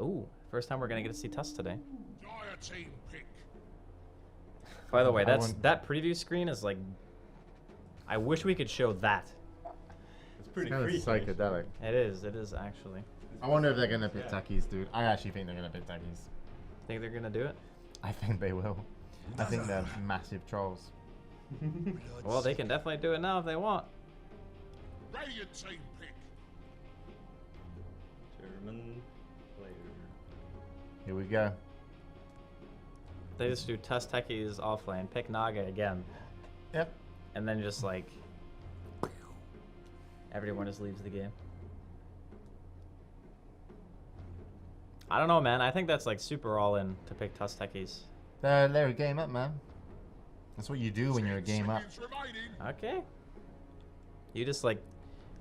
Ooh, first time we're gonna get to see Tusk today. Dire team pick. By the way, I want- that preview screen is like. I wish we could show that. It's pretty Kind of freaky. psychedelic. It is actually. I wonder if they're gonna pick Yeah. Takis, dude. I actually think they're gonna pick Takis. Think they're gonna do it? I think they will. I think they're massive trolls. Well, they can definitely do it now if they want. Radiant team pick. German player. Here we go. They just do Tusk Techies offlane, pick Naga again, Yep. and then just like everyone just leaves the game. I don't know, man. I think that's like super all in to pick Tusk Techies. They're a game up, man. That's what you do when you're a 10 game up. seconds remaining. Okay. You just like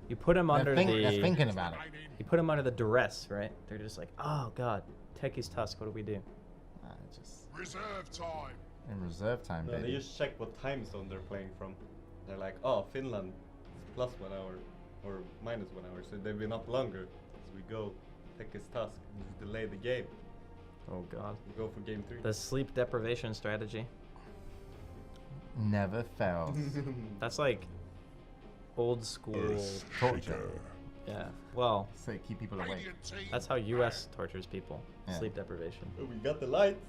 you put them under They're the thinking about it. Remaining. you put them under the duress, right? They're just like, oh god, Techies Tusk. What do we do? Just Reserve time. in reserve time, No, they baby. just check what time zone they're playing from. They're like, oh, Finland is plus 1 hour or minus 1 hour, so they've been up longer. As we go, take his task and just delay the game. Oh god. We go for game 3. The sleep deprivation strategy. Never fails. That's like old school. Torture. Yeah. Well, So keep people awake. Radiant team. that's how US tortures people. Yeah. Sleep deprivation. Oh, we got the lights.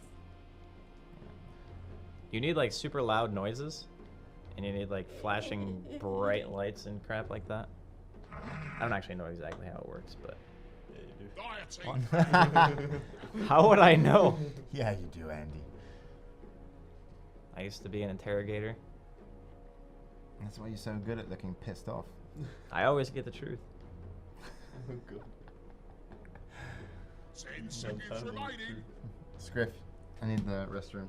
You need like super loud noises, and you need like flashing bright lights and crap like that. I don't actually know exactly how it works, but Yeah, you do. Dire team. how would I know? Yeah, you do, Andy. I used to be an interrogator. That's why you're so good at looking pissed off. I always get the truth. Oh, God. 10 seconds remaining. Scriff, I need the restroom.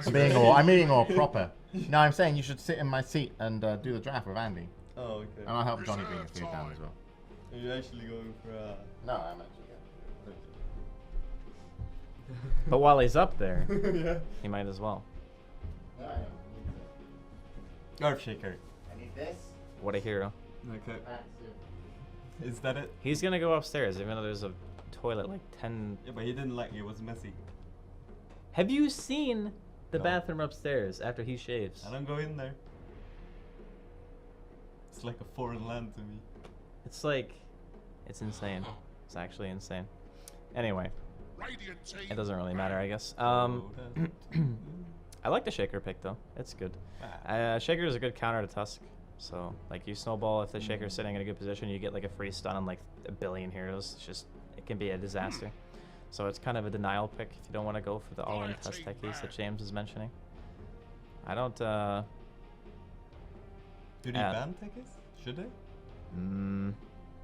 Five I'm being all proper. No, I'm saying you should sit in my seat and do the draft with Andy. Oh, okay. And I'll help Johnny bring his food down as well. Are you actually going for No, I'm actually But while he's up there, yeah. he might as well. good. Earth Shaker. I need this. What a hero. Okay. Is that it? He's gonna go upstairs, even though there's a toilet like 10. Yeah, but he didn't like it. It was messy. Have you seen the No. bathroom upstairs after he shaves? I don't go in there. It's like a foreign land to me. It's like, it's insane. It's actually insane. Anyway, Radiant team. it doesn't really matter, I guess. Oh, that- I like the Shaker pick though. It's good. Shaker is a good counter to Tusk. So, like, you snowball if the Shaker's sitting in a good position, you get like a free stun on like a billion heroes. It's just, it can be a disaster. So it's kind of a denial pick if you don't want to go for the all-in Tusk techies that James is mentioning. I don't, Do they Yeah. ban tickets? Should they?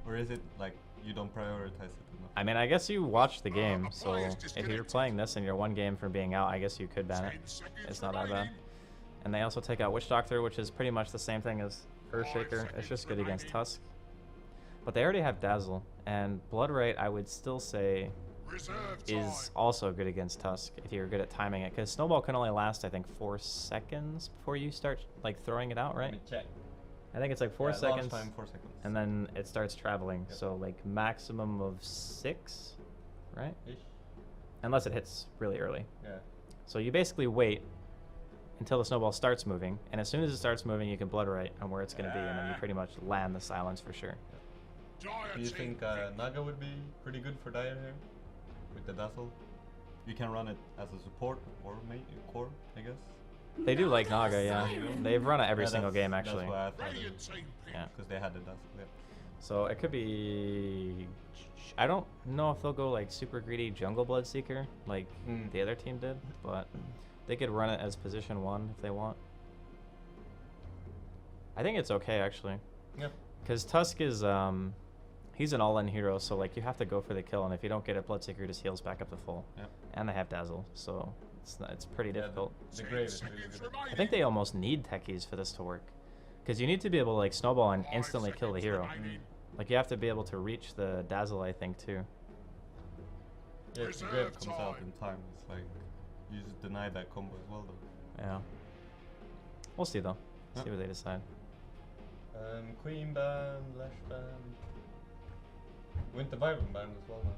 Or is it like you don't prioritize it enough? I mean, I guess you watch the game, so player's if you're disconnected. playing this and you're one game from being out, I guess you could ban it. 10 seconds It's not that bad. remaining. And they also take out Witch Doctor, which is pretty much the same thing as Earthshaker. It's just good against Tusk. But they already have Dazzle, and Bloodright, I would still say, Reserve time. is also good against Tusk if you're good at timing it. Because Snowball can only last, I think, 4 seconds before you start like throwing it out, Let right? me check. I think it's like 4 Yeah, launch seconds, time 4 seconds. and then it starts traveling. Yep. So like maximum of 6, right? Ish. Unless it hits really early. Yeah. So you basically wait until the snowball starts moving, and as soon as it starts moving, you can Bloodright on where it's going to be, and then you pretty much land the silence for sure. Dire Do you team. think Naga would be pretty good for Dire here? With the Dazzle? You can run it as a support or core, I guess. They do like Naga, yeah. They've run it every Yeah, single that's- game, actually. That's why I thought Radiant team pick. Yeah. because they had the Dazzle. Yeah. So it could be... I don't know if they'll go like super greedy Jungle Blood Seeker like the other team did, but they could run it as position 1 if they want. I think it's okay, actually. Yep. Because Tusk is, he's an all-in hero, so like you have to go for the kill, and if you don't get it, Bloodseeker just heals back up to full. Yep. And they have Dazzle, so it's pretty Yeah, difficult. The 10 grave is really seconds good. I think they almost need techies for this to work. Because you need to be able to like snowball and instantly kill the hero. Like you have to be able to reach the Dazzle, I think, too. Yeah, if the grave Reserve comes out time. in time, it's like you just deny that combo as well, though. Yeah. We'll see, though. Yeah. See what they decide. Queen band, Lash band, Winter Wyvern band as well now.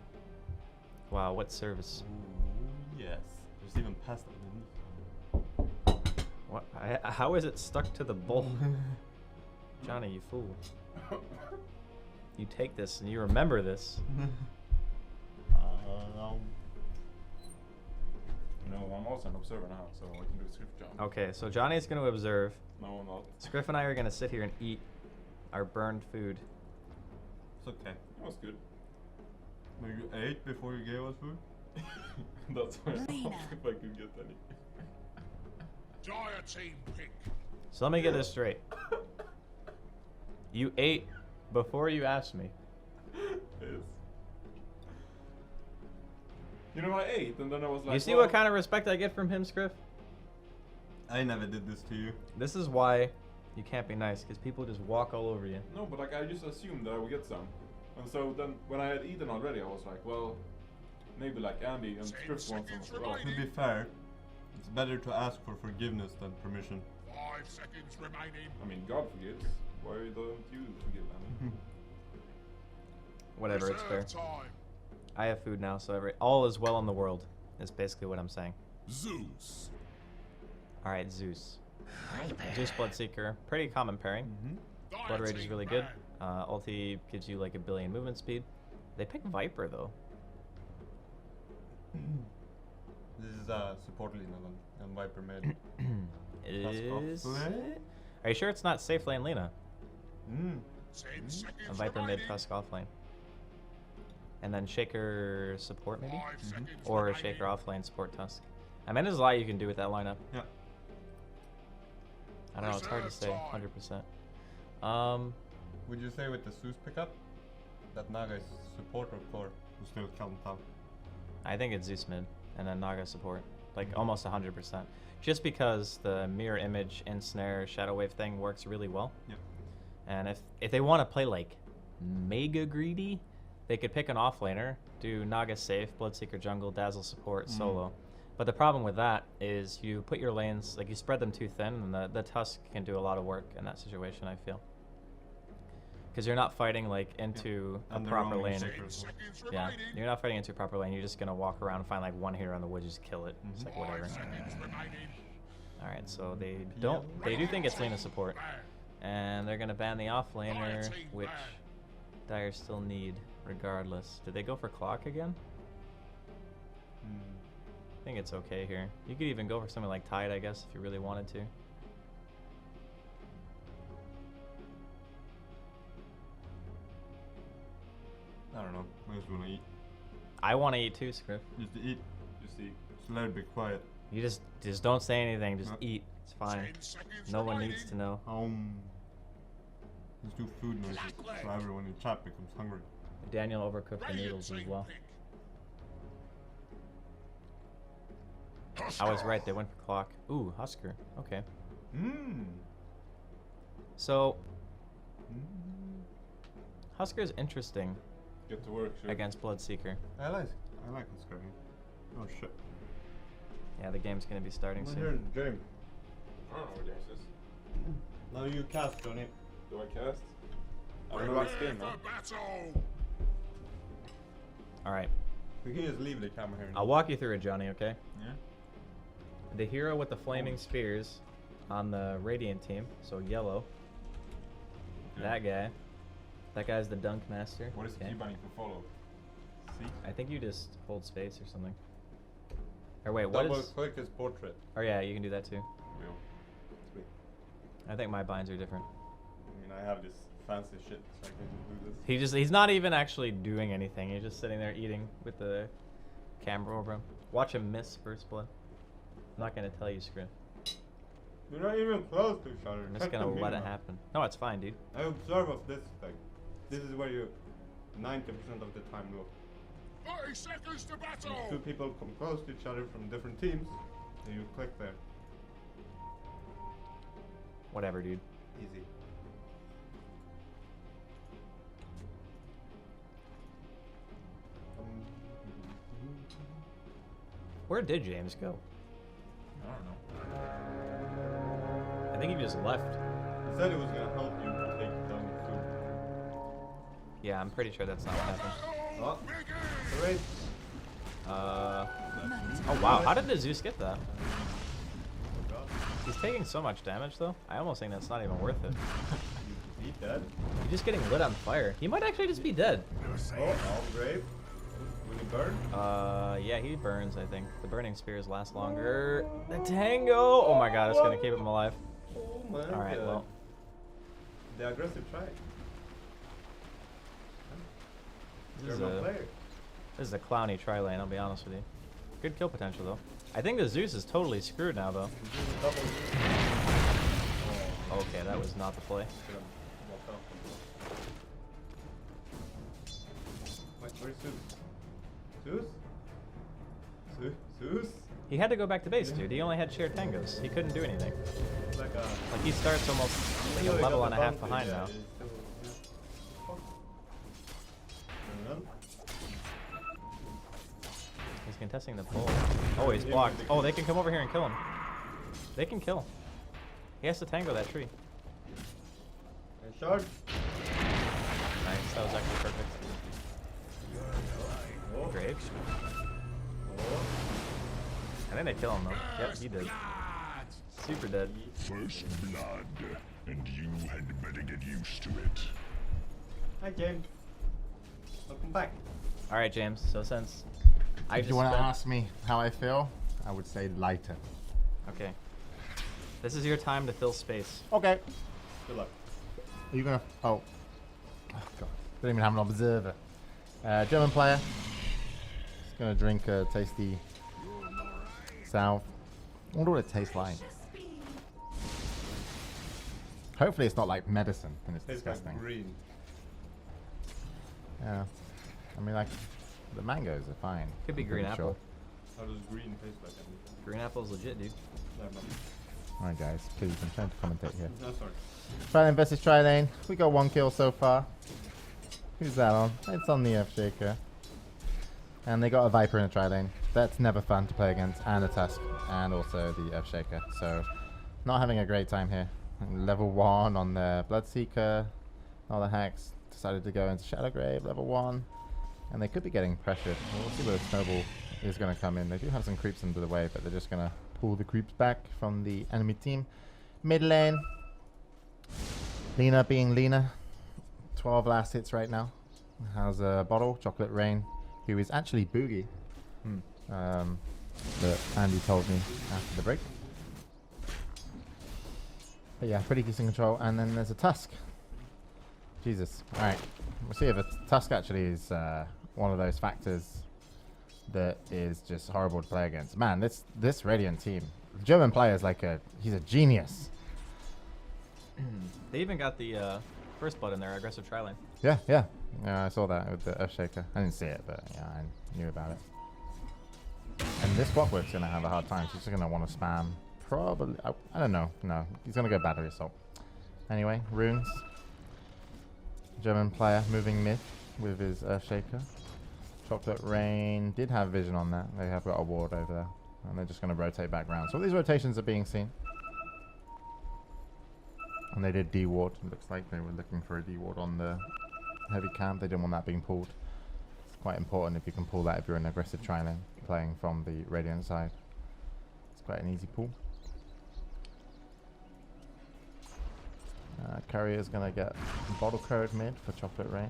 Wow, what service? Ooh, yes. There's even pasta underneath. What? How is it stuck to the bowl? Johnny, you fool. You take this and you remember this. No, I'm also an observer now, so I can do a script job. Okay, so Johnny's going to observe. No, I'm not. Scriff and I are going to sit here and eat our burned food. It's okay. That was good. No, you ate before you gave us food? That's why I asked if I could get any. Dire team pick. So let me get this straight. You ate before you asked me. Yes. You know, I ate, and then I was like, You see well, what kind of respect I get from him, Scriff? I never did this to you. This is why you can't be nice, because people just walk all over you. No, but like I just assumed that I would get some. And so then when I had eaten already, I was like, well, maybe like Andy and Scriff want some as well. To be fair, it's better to ask for forgiveness than permission. 5 seconds remaining. I mean, God forgives. Why don't you forgive Andy? Whatever, it's fair. Reserve time. I have food now, so all is well in the world, is basically what I'm saying. Zeus. Alright, Zeus. Zeus Bloodseeker, pretty common pairing. Dire Blood Rage is team really good. ban. Ulti gives you like 1 billion movement speed. They pick Viper though. This is support Lina then, and Viper mid. Is off lane? it? Are you sure it's not safe lane Lina? 10 seconds A Viper mid, remaining. Tusk off lane. And then Shaker support maybe? 5 seconds Or remaining. Shaker off lane support Tusk. I mean, there's a lot you can do with that lineup. Yeah. I don't know, it's hard to say Reserve 100%. Would you say with the Zeus pickup that Naga is support or core? Who still count out? I think it's Zeus mid, and then Naga support. Like, almost 100%. Just because the mirror image, ensnare, shadow wave thing works really well. Yep. And if they want to play, like, mega greedy, they could pick an offlaner, do Naga safe, Bloodseeker jungle, Dazzle support, solo. But the problem with that is you put your lanes, like, you spread them too thin, and the Tusk can do a lot of work in that situation, I feel. Because you're not fighting, like, into a And they're proper only lane. 10 Shaker. seconds Yeah, remaining. you're not fighting into a proper lane. You're just gonna walk around and find like one hero in the woods, just kill it. It's like 5 whatever. seconds remaining. All right, so they do think it's Lina support, Ban. and they're gonna ban the offlaner, which Dire still need regardless. Did they go for clock again? I think it's okay here. You could even go for something like Tide, I guess, if you really wanted to. I don't know. I just wanna eat. I want to eat too, Scriff. Just eat. You see, Just let it be quiet. You just don't say anything. Just No. eat. It's fine. 10 seconds No one remaining. needs to know. Just do food noises so everyone in chat becomes hungry. Daniel overcooked the Radiant noodles as team well. pick. I was right. They went for clock. Ooh, Husker. Okay. So Husker's interesting get to work, sure. against Bloodseeker. I like this guy. Oh shit. Yeah, the game's gonna be starting I'm soon. here, James. I don't know what James is. Now you cast, Johnny. Do I cast? I don't know this Prepare game, for man. battle. All right, We can just leave the camera here. I'll walk you through it, Johnny. Okay. Yeah. The hero with the flaming spears on the Radiant team, so yellow. That guy. That guy's the dunk master. What is okay. key binding for follow? See? I think you just hold space or something. Or wait, what Double is? click his portrait. Oh yeah, you can do that too. Yeah. Sweet. I think my binds are different. I mean, I have this fancy shit, so I can just do this. He's not even actually doing anything. He's just sitting there eating with the camera over him. Watch him miss first blood. I'm not gonna tell you, Scrim. You're not even close to each other. I'm just gonna let it happen. No, it's fine, dude. I observe of this thing. This is where you 90% of the time look. 30 seconds to If battle. two people come close to each other from different teams, then you click there. Whatever, dude. Easy. Where did James go? I don't know. I think he just left. He said it was gonna help you take down the food. Yeah, I'm pretty sure that's not what happened. Oh, Begin. wait. Oh wow, how did the Zeus get that? He's taking so much damage though. I almost think that's not even worth it. You beat that. He's just getting lit on fire. He might actually just be dead. Oh, all brave. Will he burn? Yeah, he burns, I think. The burning spears last longer. The tango! Oh my god, it's gonna keep him alive. Oh my Alright, god. well. The aggressive try. This is, German player. this is a clowny tri lane, I'll be honest with you. Good kill potential though. I think the Zeus is totally screwed now though. Double. Oh, Okay, that was not the play. should have walked off. Wait, where's Zeus? Zeus? Zeus? He had to go back to base, dude. He only had shared tangos. He couldn't do anything. It's like a... Like he starts almost like a He level got and a the half bounty, behind yeah, now. he's still- yeah. And then- He's contesting the pull. Oh, he's blocked. Oh, they can come over here and kill him. They can kill. He has to tango that tree. and charge. Nice, that was actually perfect. Oh. Great. Oh. I think they kill him though. Yep, he did. Super dead. First blood, and you had better get used to it. Hi, James. Welcome back. All right, James. So since I If just you want to spent- ask me how I feel, I would say lighter. Okay. This is your time to fill space. Okay. Good luck. Are you gonna? Oh. Oh god. Don't even have an observer. German player. Just gonna drink a tasty south. I wonder what it tastes like. Hopefully it's not like medicine and it's Tastes like disgusting. green. Yeah. I mean, like the mangoes are fine. Could be I'm green pretty apple. How does green taste like? Anything? Green apple's legit, dude. Never mind. All right, guys. Please, I'm trying to commentate here. No, sorry. Trilane versus Trilane. We got 1 kill so far. Who's that on? It's on the F-Shaker. And they got a Viper in a Trilane. That's never fun to play against. And a Tusk. And also the F-Shaker. So, not having a great time here. Level 1 on the Bloodseeker. All the hacks decided to go into Shadowgrave, level 1. And they could be getting pressured. We'll see where the Snowball is going to come in. They do have some creeps under the way, but they're just going to pull the creeps back from the enemy team. Mid lane. Lena being Lena. 12 last hits right now. Has a bottle, Chocolate Rain, who is actually Boogie. That Andy told me after the break. But yeah, pretty decent control. And then there's a Tusk. Jesus. Alright. We'll see if a Tusk actually is one of those factors that is just horrible to play against. Man, this Radiant team. The German player is like he's a genius. They even got the first blood in their aggressive tri lane. Yeah, yeah. Yeah, I saw that with the F-Shaker. I didn't see it, but yeah, I knew about it. And this Clockwork's going to have a hard time. She's just going to want to spam. Probably. I don't know. No, he's going to go Battery Assault. Anyway, runes. German player moving mid with his Shaker. Chocolate Rain did have vision on that. They have got a ward over there. And they're just going to rotate back round. So all these rotations are being seen. And they did D-ward. Looks like they were looking for a D-ward on the heavy camp. They didn't want that being pulled. It's quite important if you can pull that if you're an aggressive tri-lane playing from the Radiant side. It's quite an easy pull. Courier's going to get bottle code mid for Chocolate Rain.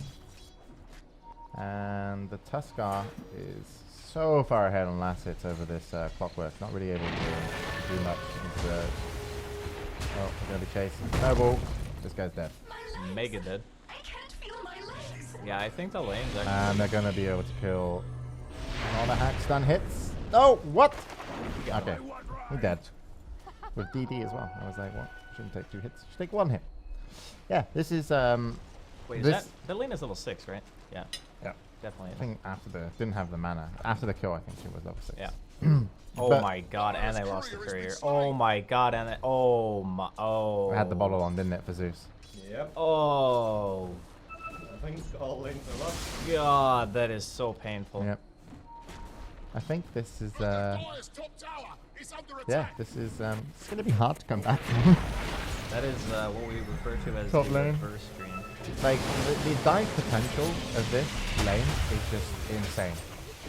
And the Tuskar is so far ahead on last hits over this Clockwork. Not really able to do much. Oh, we're going to be chasing. Snowball. This guy's dead. Mega dead. Yeah, I think the lane's actually. And they're going to be able to kill all the hack stun hits. Oh, what? Okay. He's dead. With DD as well. I was like, what? Shouldn't take 2 hits. Should take 1 hit. Yeah, this is Wait, is this that lane is level 6, right? Yeah. Yeah. Definitely. I think after the didn't have the mana. After the kill I think she was level 6. Yeah. Oh But- my god, and they lost the courier. Oh my god, and they, oh my, oh. I had the bottle on, didn't it, for Zeus? Yep. Oh. I think all lanes are lost. God, that is so painful. Yep. I think this is Dire's top tower is under attack. yeah, this is it's gonna be hard to come back. That is what we refer to as Top the lane. reverse stream. Like the dive potential of this lane is just insane.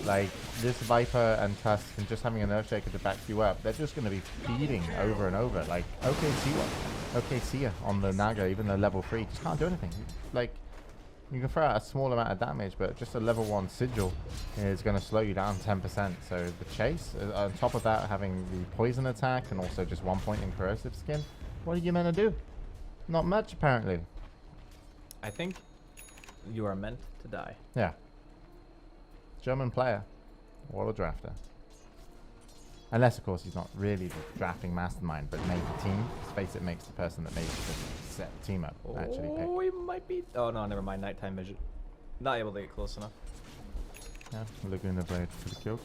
Like, this Viper and Tusk and just having an Earthshaker to back you up, they're just going to be feeding over and over. Like, okay, see ya on the Naga, even though level 3, just can't do anything. Like, you can throw out a small amount of damage, but just a level 1 Sigil is going to slow you down 10%. So the chase, on top of that, having the poison attack and also just 1 point in corrosive skin, what are you meant to do? Not much, apparently. I think you are meant to die. Yeah. German player. What a drafter. Unless, of course, he's not really the drafting mastermind, but made the team. FACEIT makes the person that made the set team up actually pick. Oh, he might be. Oh, no, never mind. Nighttime vision. Not able to get close enough. Yeah, Laguna Blade could have killed.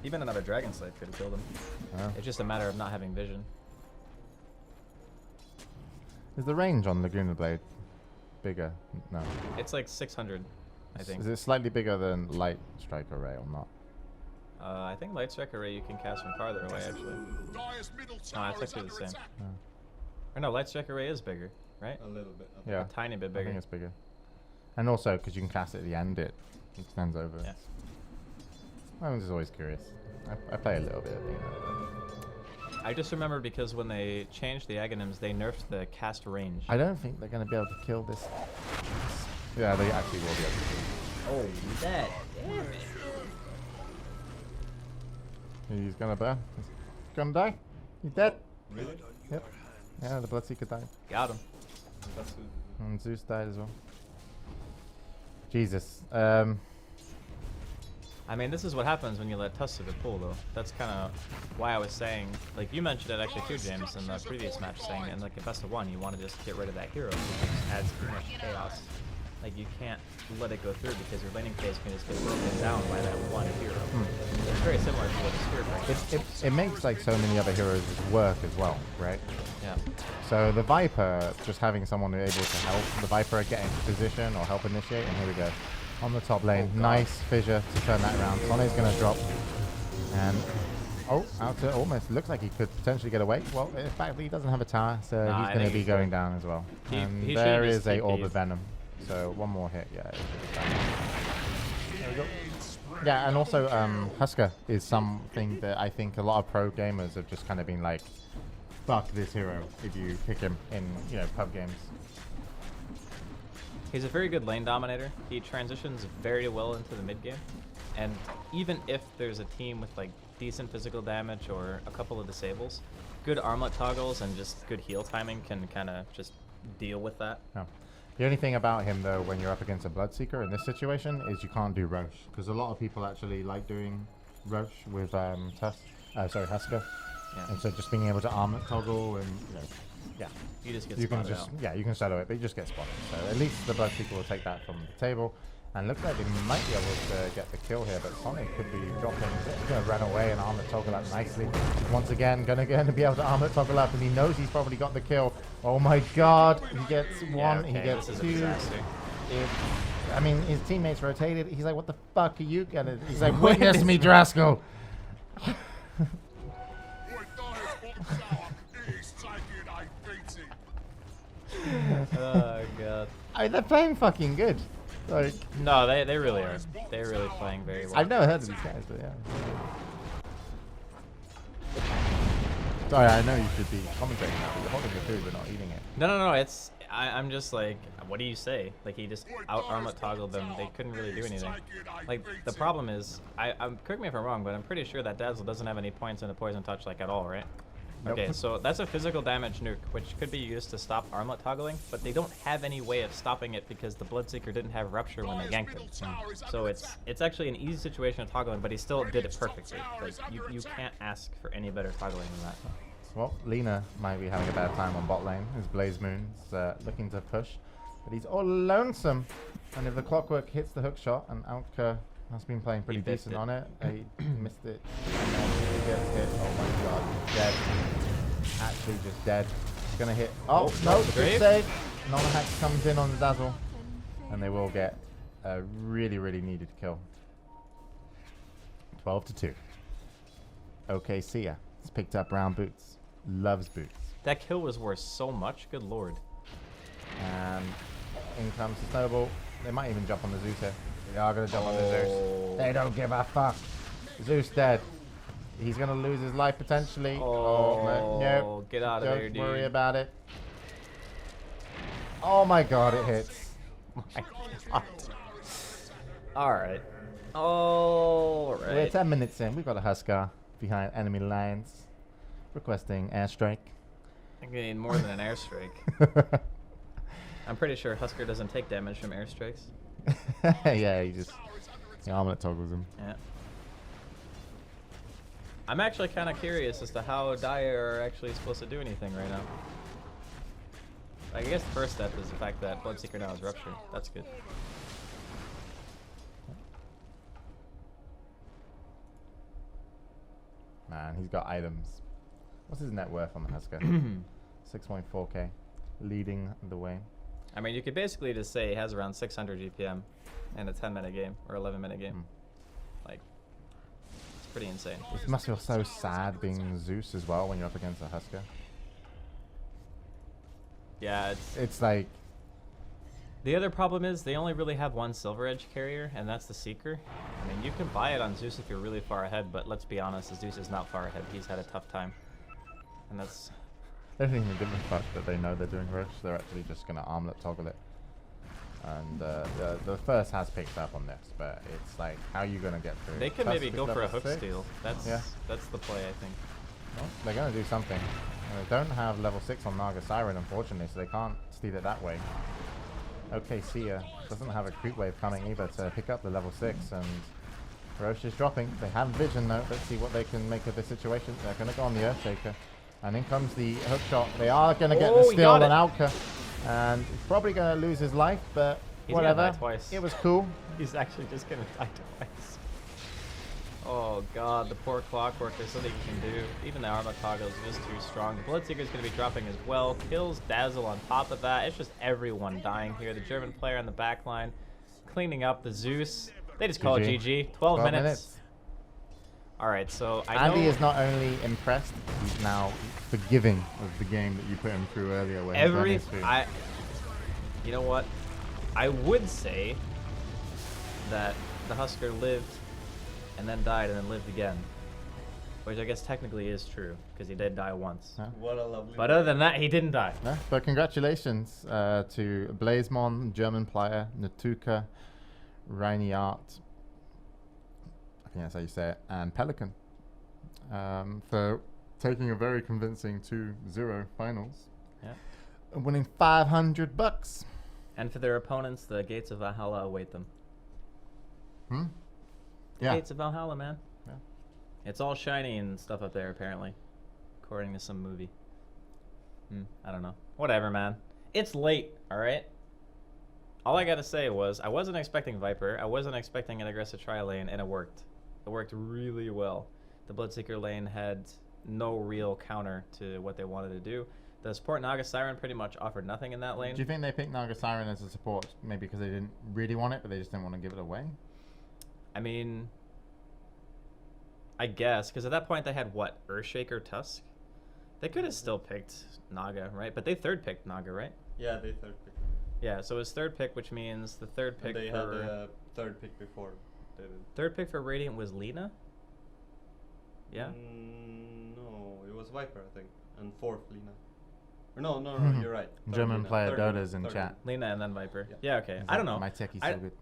Even another Dragon Slave could have killed him. Oh. It's just a matter of not having vision. Is the range on Laguna Blade bigger? No. It's like 600, I think. Is it slightly bigger than Light Strike Array or not? I think Light Strike Array you can cast from farther away, actually. No, it's actually the same. Oh. Or no, Light Strike Array is bigger, right? A little bit. Yeah. A tiny bit I bigger. think it's bigger. And also, because you can cast it at the end, it extends over. Yeah. I'm just always curious. I play a little bit of it. I just remember because when they changed the Aghanims, they nerfed the cast range. I don't think they're going to be able to kill this. Yeah, they actually will be able to kill. Oh, that. Damn it. He's going to burn. He's going to die. He's dead. Really? Yep. Yeah, the Bloodseeker died. Got him. That's And Zeus died as well. Jesus. I mean, this is what happens when you let Tusk of it pull, though. That's kind of why I was saying, like, you mentioned it actually too, James, in the previous match, saying, in like a best of one, you want to just get rid of that hero. It just adds too much chaos. Like, you can't let it go through because your laning phase can just get broken down by that one hero. It's very similar to what the Spirit Breaker is. It makes like so many other heroes work as well, right? Yeah. So the Viper, just having someone able to help the Viper get into position or help initiate, and here we go. On the top lane, nice fissure to turn that around. Sonny's going to drop. And, out to almost, looks like he could potentially get away. Well, in fact, he doesn't have a tower, so Nah, he's going to be going down as well. And he there should've is just a Orb TP'd. of Venom. So one more hit, yeah. There we go. Yeah, and also Husker is something that I think a lot of pro gamers have just kind of been like, fuck this hero if you pick him in, you know, pub games. He's a very good lane dominator. He transitions very well into the mid game. And even if there's a team with like decent physical damage or a couple of disables, good armlet toggles and just good heal timing can kind of just deal with that. Yeah. The only thing about him, though, when you're up against a Bloodseeker in this situation, is you can't do Roche. Because a lot of people actually like doing Roche with Husker. Yeah. And so just being able to armor toggle and, you know, yeah. You just get You can spotted just, out. yeah, you can shadow it, but you just get spotted. So at least the Bloodseeker will take that from the table. And looks like they might be able to get the kill here, but Sonic could be dropping. He's going to run away and armor toggle up nicely. Once again, going to be able to armor toggle up, and he knows he's probably got the kill. Oh my god, he gets one, okay, he gets this is a two. disaster. I mean, his teammates rotated. He's like, what the fuck are you gonna... He's like, witness me, Draskyl. Oh god. I mean, they're playing fucking good. Like, No, they really are. They're really playing very well. I've never heard of these guys, but yeah. Sorry, I know you should be commentating now, but you're holding the food but not eating it. No. It's I'm just like, what do you say? Like he just out armlet toggled them. They couldn't really do anything. Like the problem is, I'm correct me if I'm wrong, but I'm pretty sure that Dazzle doesn't have any points in the poison touch like at all, right? Nope. Okay, so that's a physical damage nuke, which could be used to stop armlet toggling, but they don't have any way of stopping it because the Bloodseeker didn't have Rupture when they ganked him. So it's actually an easy situation of toggling, but he still did it perfectly. Like you can't ask for any better toggling than that. Well, Lina might be having a bad time on bot lane. His Blaze Moon's looking to push, but he's all lonesome. And if the Clockwork hits the hook shot, and Alka has been playing pretty He missed decent it. on it, he missed it. And then he gets hit. Oh my god, dead. Actually just dead. He's gonna hit. Oh, no, good Grave? save. Nonahax comes in on the Dazzle, and they will get a really, really needed kill. 12-2. Okay, see ya. He's picked up brown boots. Loves boots. That kill was worth so much. Good lord. And in comes the snowball. They might even jump on the Zeus here. They are going to jump on the Zeus. They don't give a fuck. Zeus dead. He's gonna lose his life potentially. Oh, no. get out of there, Don't dude. worry about it. Oh my god, it hits. My God. Alright. Alright. We're 10 minutes in. We've got a Huskar behind enemy lines. Requesting airstrike. I think we need more than an airstrike. I'm pretty sure Huskar doesn't take damage from airstrikes. Yeah, he armlet toggles him. Yeah. I'm actually kind of curious as to how Dire are actually supposed to do anything right now. Like, I guess the first step is the fact that Bloodseeker now is Rupture. That's good. Man, he's got items. What's his net worth on the Huskar? 6.4k. Leading the way. I mean, you could basically just say he has around 600 GPM in a 10-minute game or 11-minute game. Like, it's pretty insane. It must feel so sad being Zeus as well when you're up against a Huskar. Yeah, It's like... the other problem is they only really have one Silver Edge carrier, and that's the Seeker. I mean, you can buy it on Zeus if you're really far ahead, but let's be honest, Zeus is not far ahead. He's had a tough time. And that's... They don't even give a fuck that they know they're doing rush. They're actually just going to armlet toggle it. And the first has picked up on this, but it's like, how are you going to get through? They could Tusk maybe is go for a level hook 6. steal. That's the play, I think. Well, they're going to do something. They don't have level 6 on Naga Siren, unfortunately, so they can't steal it that way. Okay, Sia doesn't have a creep wave coming either to pick up the level 6, and Roche is dropping. They have vision though. Let's see what they can make of this situation. They're going to go on the Earthshaker. And in comes the hook shot. They are going to get the steal on Alka. And he's probably going to lose his life, but He's whatever. gonna die twice. It was cool. He's actually just gonna die twice. Oh god, the poor Clockwork. There's something you can do. Even the armor toggle is just too strong. The Bloodseeker's gonna be dropping as well. Kills Dazzle on top of that. It's just everyone dying here. The German player on the back line cleaning up the Zeus. They just call it GG. 12 minutes. Alright, so I know... Andy is not only impressed, he's now forgiving of the game that you put him through earlier. When you know what? I would say that the Huskar lived and then died and then lived again. Which I guess technically is true, because he did die once. Huh? What a lovely... But other than that, he didn't die. No, but congratulations to Blazemon, German player, Natuka, Reiniart, I think that's how you say it, and Pelican, for taking a very convincing 2-0 finals. Yeah. And winning $500. And for their opponents, the Gates of Valhalla await them. Yeah. Gates of Valhalla, man. Yeah. It's all shiny and stuff up there, apparently. According to some movie. I don't know. Whatever, man. It's late, alright? All I gotta say was, I wasn't expecting Viper. I wasn't expecting an aggressive tri-lane, and it worked. It worked really well. The Bloodseeker lane had no real counter to what they wanted to do. The support Naga Siren pretty much offered nothing in that lane. Do you think they picked Naga Siren as a support maybe because they didn't really want it, but they just didn't want to give it away? I mean, I guess, because at that point they had what? Earthshaker Tusk? They could have still picked Naga, right? But they third picked Naga, right? Yeah, they third pick. Yeah, so it was third pick, which means the third pick And they for... had a third pick before. They did. Third pick for Radiant was Lina? Yeah? No, it was Viper, I think. And fourth, Lina. Or no, you're right. Third German Lina, player third Dota's Lina, in third chat. Lina and then Viper. Yeah. Yeah, okay. I don't know. My techie's so good.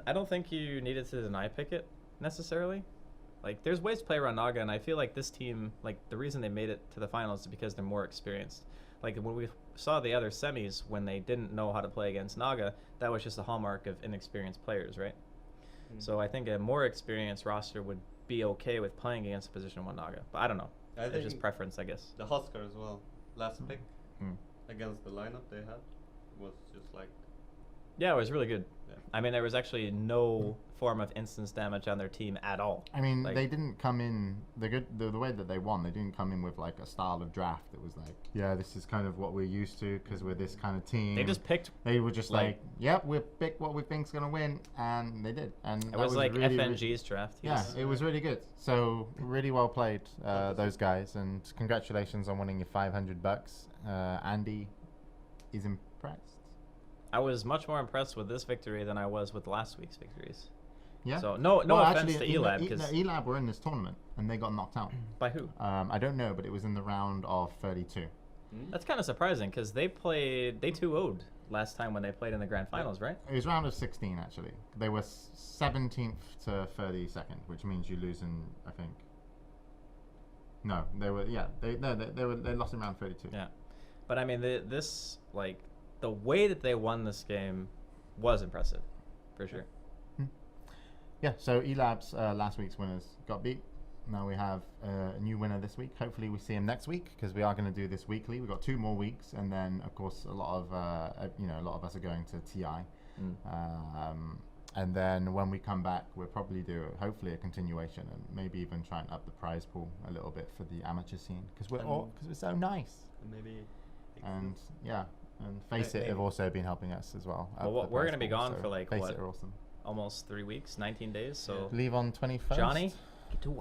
I don't think you needed to deny pick it, necessarily. Like, there's ways to play around Naga, and I feel like this team, like, the reason they made it to the finals is because they're more experienced. Like, when we saw the other semis, when they didn't know how to play against Naga, that was just a hallmark of inexperienced players, right? So I think a more experienced roster would be okay with playing against a position 1 Naga. But I don't know. It's just preference, I guess. The Huskar as well. Last pick against the lineup they had was just like... Yeah, it was really good. Yeah. I mean, there was actually no form of instance damage on their team at all. I mean, like, they didn't come in. The way that they won, they didn't come in with like a style of draft that was like, yeah, this is kind of what we're used to because we're this kind of team. They just picked. They were just like, yep, we'll pick what we think's gonna win, and they did. And It was like really, FNG's draft. Yeah, it was really good. So really well played, those guys, and congratulations on winning your $500. Andy is impressed. I was much more impressed with this victory than I was with last week's victories. Yeah. So no Well, offense actually, to Elab, no, because Elab were in this tournament and they got knocked out. by who? I don't know, but it was in the round of 32. That's kind of surprising because they 2-0'd last time when they played in the grand finals, right? It was round of 16 actually. They were 17th to 32nd, which means you lose in, I think. No, they were they lost in round 32. Yeah, but I mean this like the way that they won this game was impressive, for sure. Yeah, so Elab's last week's winners got beat. Now we have a new winner this week. Hopefully we see him next week because we are going to do this weekly. We've got 2 more weeks, and then of course a lot of a lot of us are going to TI. And then when we come back, we'll probably do hopefully a continuation and maybe even try and up the prize pool a little bit for the amateur scene because we're so nice. Maybe. And yeah, and FACEIT have also been helping us as well. Well, we're going to be gone for like FACEIT what? are awesome. Almost 3 weeks, 19 days. So Leave on 21st. Johnny, get to work.